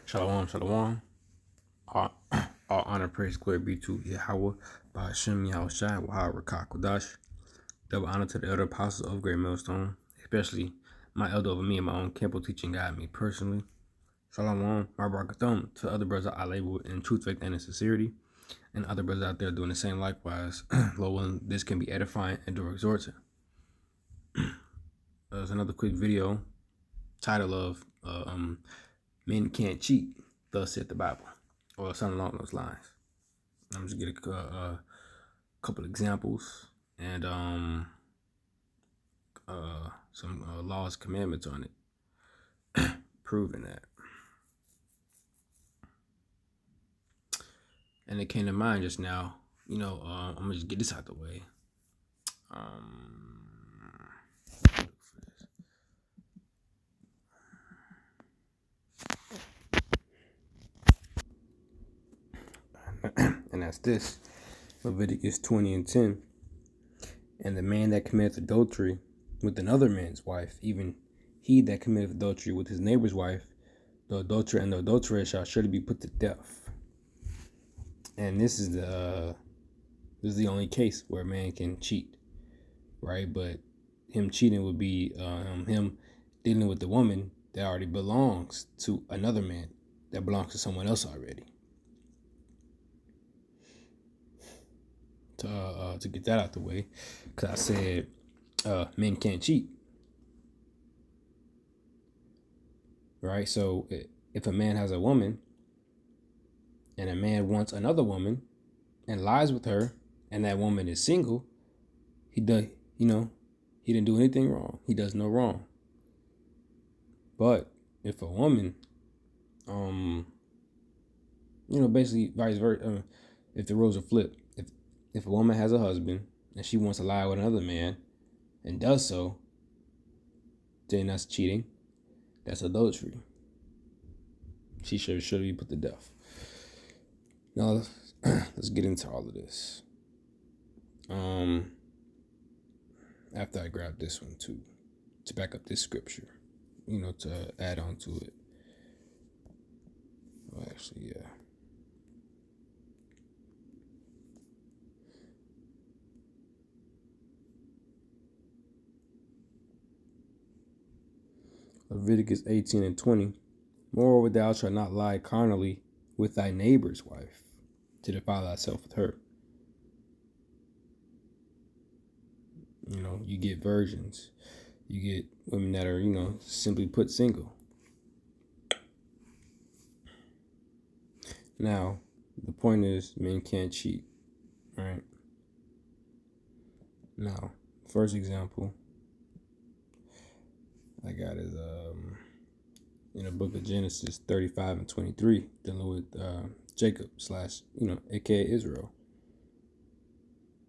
Shalom, shalom. All, all honor, praise, glory be to Yahweh, Ba'ashem Yahushai, Wahai Rakah Kodash. Double honor to the elder apostles of Great Millstone, especially my elder over me and my own Campbell teaching guide me personally. Shalom, my barakathon to other brothers I label in truth, faith, and in sincerity, and other brothers out there doing the same likewise. Lord, this can be edifying and do exhorting. There's another quick video, title of Men Can't Cheat, thus saith the Bible, or something along those lines. I'm just gonna get a couple examples and some laws, commandments on it, proving that. And it came to mind just now. I'm gonna just get this out the way. And that's this: Leviticus 20:10. And the man that committeth adultery with another man's wife, even he that committeth adultery with his neighbor's wife, the adulterer and the adulteress shall surely be put to death. And this is the only case where a man can cheat, right? But him cheating would be him dealing with the woman that already belongs to another man that belongs to someone else already. To get that out the way, because I said men can't cheat, right? So if a man has a woman and a man wants another woman and lies with her, and that woman is single, he didn't do anything wrong. He does no wrong. But if a woman, basically vice versa, if the roles are flipped, if a woman has a husband and she wants to lie with another man and does so, then that's cheating. That's adultery. She should be put to death. Now let's get into all of this. After I grab this one too, to back up this scripture, to add on to it. Well, actually, yeah. Leviticus 18:20. Moreover, thou shalt not lie carnally with thy neighbor's wife, to defile thyself with her. You get virgins. You get women that are, simply put, single. Now, the point is, men can't cheat, right? Now, first example I got is in the book of Genesis 35:23, dealing with Jacob / aka Israel.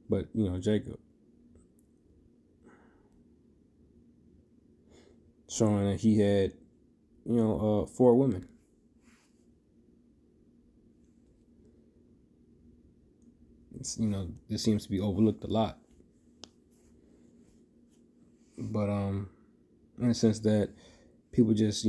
But Jacob, showing that he had 4 women. This seems to be overlooked a lot. But in the sense that people just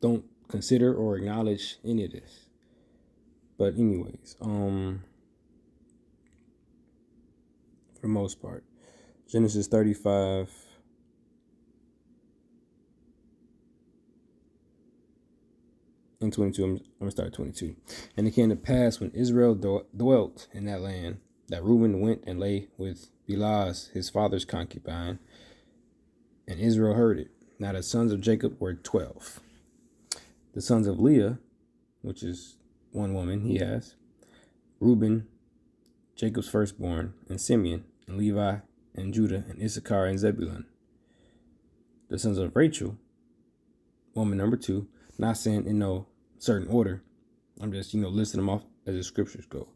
don't consider or acknowledge any of this. But anyways, for the most part, Genesis 35 and 22. I'm gonna start at 22. And it came to pass when Israel dwelt in that land, that Reuben went and lay with Bilhah, his father's concubine, and Israel heard it. Now the sons of Jacob were 12. The sons of Leah, which is one woman he has, Reuben, Jacob's firstborn, and Simeon, and Levi, and Judah, and Issachar, and Zebulun. The sons of Rachel, woman number 2, not saying in no certain order. I'm just, listing them off as the scriptures go.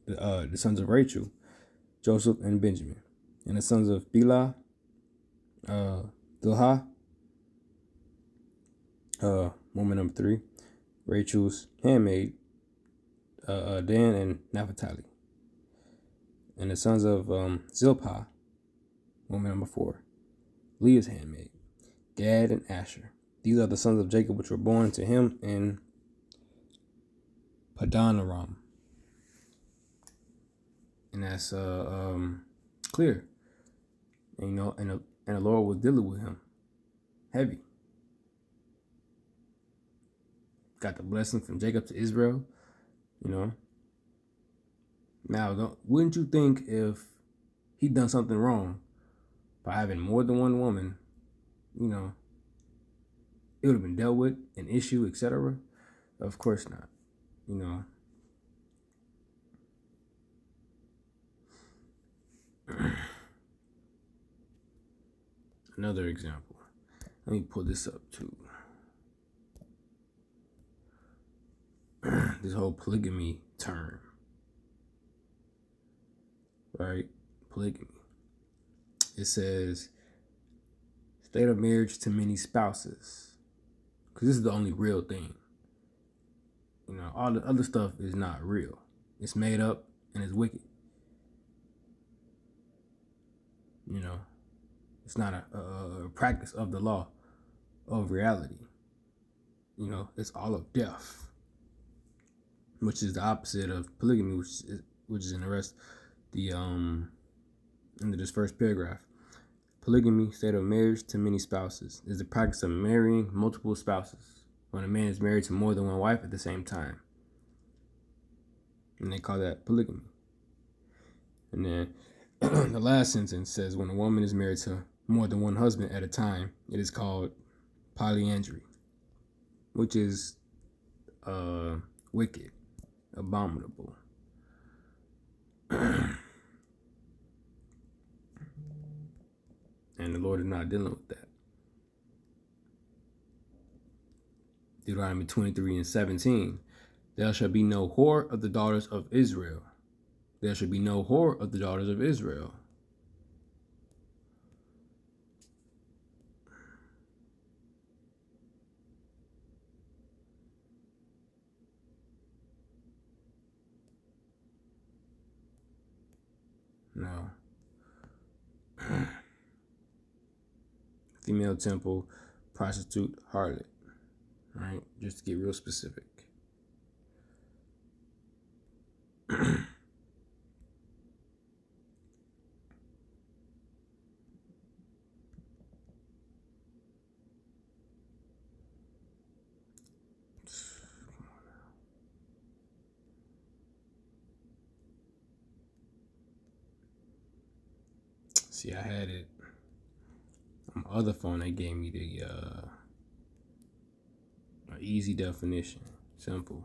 The sons of Rachel, Joseph and Benjamin. And the sons of Bilhah, Bilhah, woman number 3, Rachel's handmaid, Dan and Naphtali. And the sons of Zilpah, woman number 4, Leah's handmaid. Gad, and Asher. These are the sons of Jacob which were born to him in Padanaram. And that's clear. And, and the Lord was dealing with him heavy. Got the blessing from Jacob to Israel, Now, wouldn't you think if he'd done something wrong by having more than one woman, it would have been dealt with, an issue, etc.? Of course not, Another example. Let me pull this up too. This whole polygamy term. Right? Polygamy. It says state of marriage to many spouses. Because this is the only real thing. All the other stuff is not real. It's made up and it's wicked. It's not a practice of the law of reality. It's all of death, which is the opposite of polygamy, which is in the rest, into this first paragraph. Polygamy, state of marriage to many spouses, is the practice of marrying multiple spouses when a man is married to more than one wife at the same time. And they call that polygamy. And then the last sentence says when a woman is married to more than one husband at a time, it is called polyandry, which is wicked, abominable. And the Lord is not dealing with that. Deuteronomy 23:17. There shall be no whore of the daughters of Israel. There shall be no whore of the daughters of Israel. No. Female temple, prostitute, harlot. Right? Just to get real specific. See, I had it on my other phone. They gave me the easy definition, simple.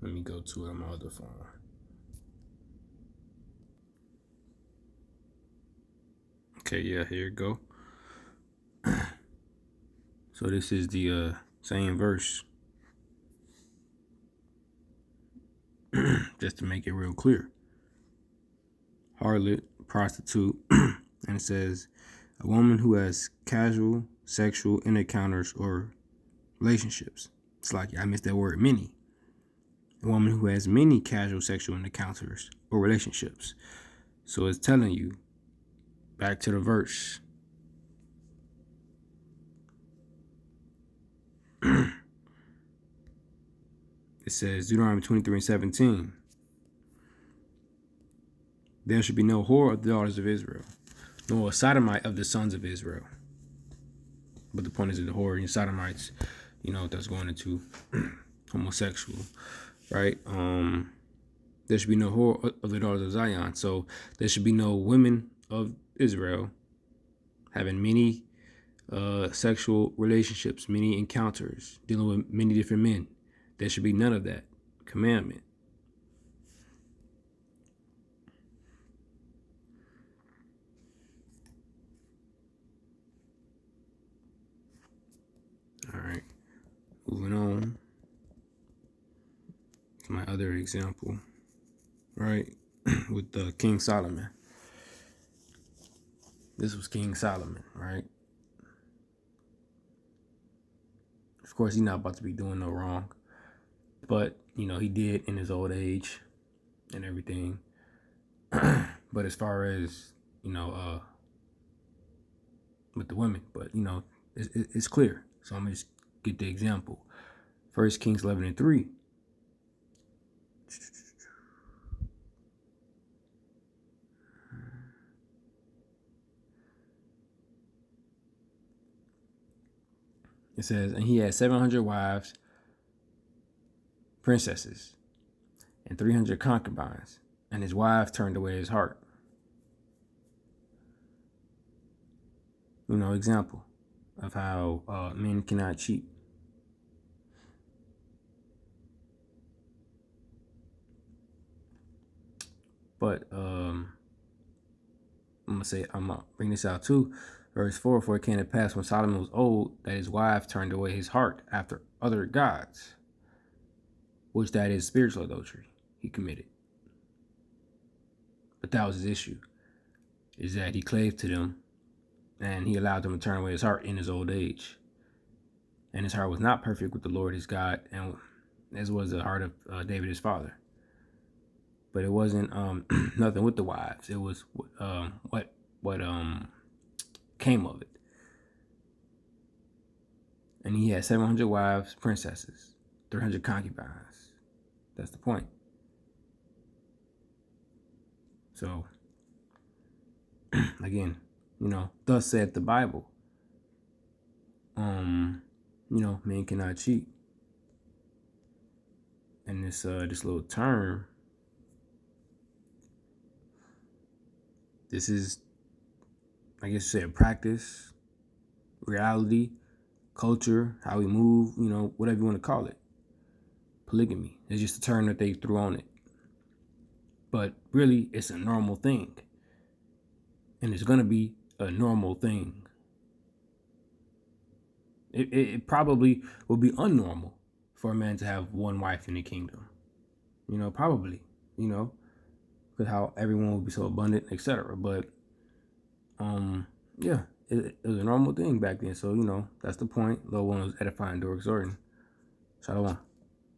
Let me go to it on my other phone. Okay, yeah, here you go. So this is the same verse. Just to make it real clear. Harlot, prostitute, and it says a woman who has casual sexual encounters or relationships. It's like I missed that word, many. A woman who has many casual sexual encounters or relationships. So it's telling you, back to the verse. It says, Deuteronomy 23:17. There should be no whore of the daughters of Israel, nor a sodomite of the sons of Israel. But the point is that the whore and sodomites, that's going into homosexual, right? There should be no whore of the daughters of Zion. So there should be no women of Israel having many sexual relationships, many encounters, dealing with many different men. There should be none of that commandment. All right, moving on to my other example, right, with King Solomon. This was King Solomon, right? Of course, he's not about to be doing no wrong, but you know, he did in his old age and everything. But as far as, you know, with the women, but you know, it's clear. So I'm gonna just get the example. 1 Kings 11:3. It says, and he had 700 wives, princesses, and 300 concubines, and his wife turned away his heart. You know, example of how men cannot cheat. But I'm gonna bring this out too. Verse 4, for it came to pass when Solomon was old that his wife turned away his heart after other gods, which that is spiritual adultery he committed. But that was his issue, is that he clave to them and he allowed them to turn away his heart in his old age. And his heart was not perfect with the Lord his God, and as was the heart of David his father. But it wasn't nothing with the wives. It was what came of it. And he had 700 wives, princesses, 300 concubines. That's the point. So, again, you know, thus said the Bible. You know, men cannot cheat. And this little term, this is, I guess you say, practice, reality, culture, how we move, you know, whatever you want to call it. Polygamy. It's just a term that they threw on it. But really, it's a normal thing. And it's going to be a normal thing. It probably will be unnormal for a man to have one wife in the kingdom. You know, probably, you know, because how everyone will be so abundant, etc. But, yeah, it was a normal thing back then. So, you know, that's the point. Little one was edifying, Dork Zorton. Shalom.